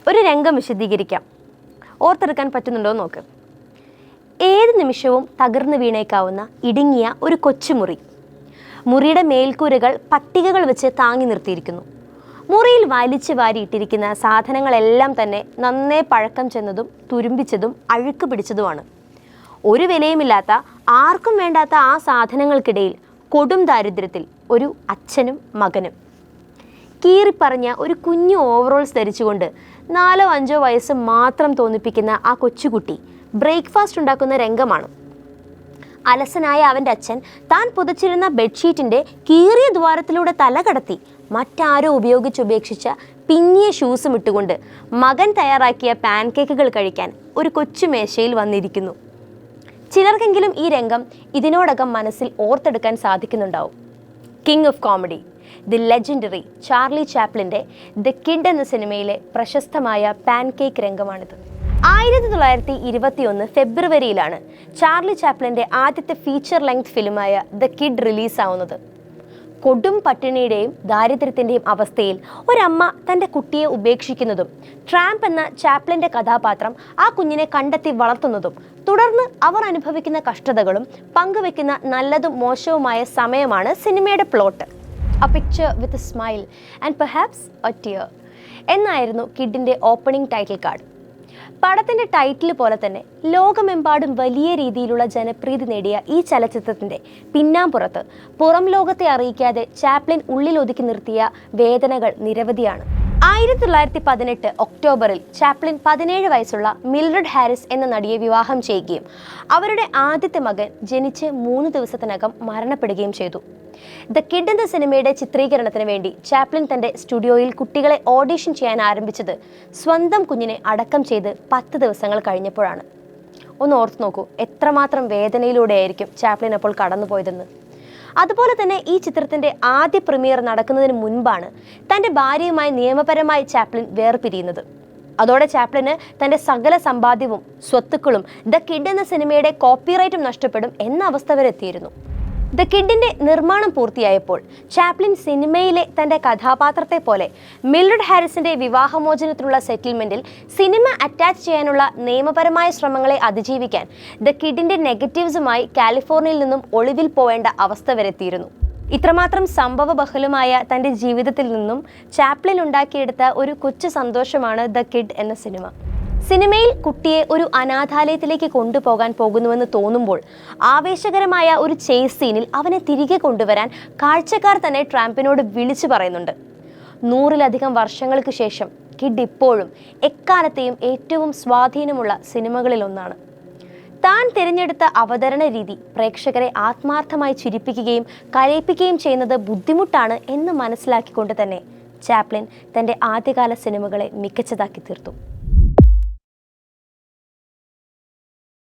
ഒരു രംഗം വിശദീകരിക്കാം. ഓർത്തെടുക്കാൻ പറ്റുന്നുണ്ടോ നോക്ക്. ഏത് നിമിഷവും തകർന്നു വീണേക്കാവുന്ന ഇടുങ്ങിയ ഒരു കൊച്ചുമുറി. മുറിയുടെ മേൽക്കൂരകൾ പട്ടികകൾ വെച്ച് താങ്ങി നിർത്തിയിരിക്കുന്നു. മുറിയിൽ വലിച്ചു വാരിയിട്ടിരിക്കുന്ന സാധനങ്ങളെല്ലാം തന്നെ നന്നേ പഴക്കം ചെന്നതും തുരുമ്പിച്ചതും അഴുക്ക് പിടിച്ചതുമാണ്. ഒരു വിലയുമില്ലാത്ത, ആർക്കും വേണ്ടാത്ത ആ സാധനങ്ങൾക്കിടയിൽ കൊടും ദാരിദ്ര്യത്തിൽ ഒരു അച്ഛനും മകനും. കീറിപ്പറഞ്ഞ ഒരു കുഞ്ഞു ഓവറോൾസ് ധരിച്ചുകൊണ്ട് 4-5 വയസ്സ് മാത്രം തോന്നിപ്പിക്കുന്ന ആ കൊച്ചുകുട്ടി ബ്രേക്ക്ഫാസ്റ്റ് ഉണ്ടാക്കുന്ന രംഗമാണ്. അലസനായ അവൻ്റെ അച്ഛൻ താൻ പുതച്ചിരുന്ന ബെഡ്ഷീറ്റിൻ്റെ കീറിയ ദ്വാരത്തിലൂടെ തല കടത്തി മറ്റാരോ ഉപയോഗിച്ചുപേക്ഷിച്ച പിന്നിയ ഷൂസും ഇട്ടുകൊണ്ട് മകൻ തയ്യാറാക്കിയ പാൻകേക്കുകൾ കഴിക്കാൻ ഒരു കൊച്ചു മേശയിൽ വന്നിരിക്കുന്നു. ചിലർക്കെങ്കിലും ഈ രംഗം ഇതിനോടകം മനസ്സിൽ ഓർത്തെടുക്കാൻ സാധിക്കുന്നുണ്ടാവും. King of comedy, the legendary Charlie ചാപ്ലിൻ്റെ ദ കിഡ് എന്ന സിനിമയിലെ പ്രശസ്തമായ പാൻകേക്ക് രംഗമാണിത്. 1921 ഫെബ്രുവരിയിലാണ് ചാർലി ചാപ്ലിൻ്റെ ആദ്യത്തെ ഫീച്ചർ ലെങ്ത് ഫിലിമായ ദ കിഡ് റിലീസാവുന്നത്. കൊടും പട്ടിണിയുടെയും ദാരിദ്ര്യത്തിൻ്റെയും അവസ്ഥയിൽ ഒരമ്മ തൻ്റെ കുട്ടിയെ ഉപേക്ഷിക്കുന്നതും ട്രാംപ് എന്ന ചാപ്ലിൻ്റെ കഥാപാത്രം ആ കുഞ്ഞിനെ കണ്ടെത്തി വളർത്തുന്നതും തുടർന്ന് അവർ അനുഭവിക്കുന്ന കഷ്ടതകളും പങ്കുവെക്കുന്ന നല്ലതും മോശവുമായ സമയമാണ് സിനിമയുടെ plot. A picture with a smile and perhaps A tear എന്നായിരുന്നു കിഡിൻ്റെ ഓപ്പണിംഗ് ടൈറ്റിൽ കാർഡ്. പടത്തിൻ്റെ ടൈറ്റിൽ പോലെ തന്നെ ലോകമെമ്പാടും വലിയ രീതിയിലുള്ള ജനപ്രീതി നേടിയ ഈ ചലച്ചിത്രത്തിൻ്റെ പിന്നാമ്പുറത്ത് പുറം ലോകത്തെ അറിയിക്കാതെ ചാപ്ലിൻ ഉള്ളിലൊതുക്കി നിർത്തിയ വേദനകൾ നിരവധിയാണ്. 1918 ഒക്ടോബറിൽ ചാപ്ലിൻ 17 വയസ്സുള്ള മിൽഡ്രഡ് ഹാരിസ് എന്ന നടിയെ വിവാഹം ചെയ്യുകയും അവരുടെ ആദ്യത്തെ മകൻ ജനിച്ച് 3 ദിവസത്തിനകം മരണപ്പെടുകയും ചെയ്തു. ദ കിഡ് എന്ന സിനിമയുടെ ചിത്രീകരണത്തിന് വേണ്ടി ചാപ്ലിൻ തൻ്റെ സ്റ്റുഡിയോയിൽ കുട്ടികളെ ഓഡിഷൻ ചെയ്യാൻ ആരംഭിച്ചത് സ്വന്തം കുഞ്ഞിനെ അടക്കം ചെയ്ത് 10 ദിവസങ്ങൾ കഴിഞ്ഞപ്പോഴാണ്. ഒന്ന് ഓർത്ത് നോക്കൂ, എത്രമാത്രം വേദനയിലൂടെയായിരിക്കും ചാപ്ലിൻ അപ്പോൾ കടന്നുപോയതെന്ന്. അതുപോലെ തന്നെ ഈ ചിത്രത്തിൻ്റെ ആദ്യ പ്രീമിയർ നടക്കുന്നതിന് മുൻപാണ് തൻ്റെ ഭാര്യയുമായി നിയമപരമായി ചാപ്ലിൻ വേർപിരിയുന്നത്. അതോടെ ചാപ്ലിന് തൻ്റെ സകല സമ്പാദ്യവും സ്വത്തുക്കളും ദ കിഡ് എന്ന സിനിമയുടെ കോപ്പിറൈറ്റും നഷ്ടപ്പെടും എന്ന അവസ്ഥ വരെ എത്തിയിരുന്നു. ദ കിഡിൻ്റെ നിർമ്മാണം പൂർത്തിയായപ്പോൾ ചാപ്ലിൻ സിനിമയിലെ തൻ്റെ കഥാപാത്രത്തെ പോലെ മിൽഡ്രഡ് ഹാരിസിൻ്റെ വിവാഹമോചനത്തിനുള്ള സെറ്റിൽമെൻറ്റിൽ സിനിമ അറ്റാച്ച് ചെയ്യാനുള്ള നിയമപരമായ ശ്രമങ്ങളെ അതിജീവിക്കാൻ ദ കിഡിൻ്റെ നെഗറ്റീവ്സുമായി കാലിഫോർണിയയിൽ നിന്നും ഒളിവിൽ പോവേണ്ട അവസ്ഥ വരെ എത്തിയിരുന്നു. ഇത്രമാത്രം സംഭവബഹുലമായ തൻ്റെ ജീവിതത്തിൽ നിന്നും ചാപ്ലിൻ ഉണ്ടാക്കിയെടുത്ത ഒരു കൊച്ചു സന്തോഷമാണ് ദ കിഡ് എന്ന സിനിമ. സിനിമയിൽ കുട്ടിയെ ഒരു അനാഥാലയത്തിലേക്ക് കൊണ്ടുപോകാൻ പോകുന്നുവെന്ന് തോന്നുമ്പോൾ ആവേശകരമായ ഒരു ചേസ് സീനിൽ അവനെ തിരികെ കൊണ്ടുവരാൻ കാഴ്ചക്കാർ തന്നെ ട്രാമ്പിനോട് വിളിച്ചു പറയുന്നുണ്ട്. 100-ലധികം വർഷങ്ങൾക്ക് ശേഷം കിഡ് ഇപ്പോഴും എക്കാലത്തെയും ഏറ്റവും സ്വാധീനമുള്ള സിനിമകളിലൊന്നാണ്. താൻ തിരഞ്ഞെടുത്ത അവതരണ രീതി പ്രേക്ഷകരെ ആത്മാർത്ഥമായി ചിരിപ്പിക്കുകയും കരയിപ്പിക്കുകയും ചെയ്യുന്നത് ബുദ്ധിമുട്ടാണ് എന്ന് മനസ്സിലാക്കിക്കൊണ്ട് തന്നെ ചാപ്ലിൻ തൻ്റെ ആദ്യകാല സിനിമകളെ മികച്ചതാക്കി തീർത്തു.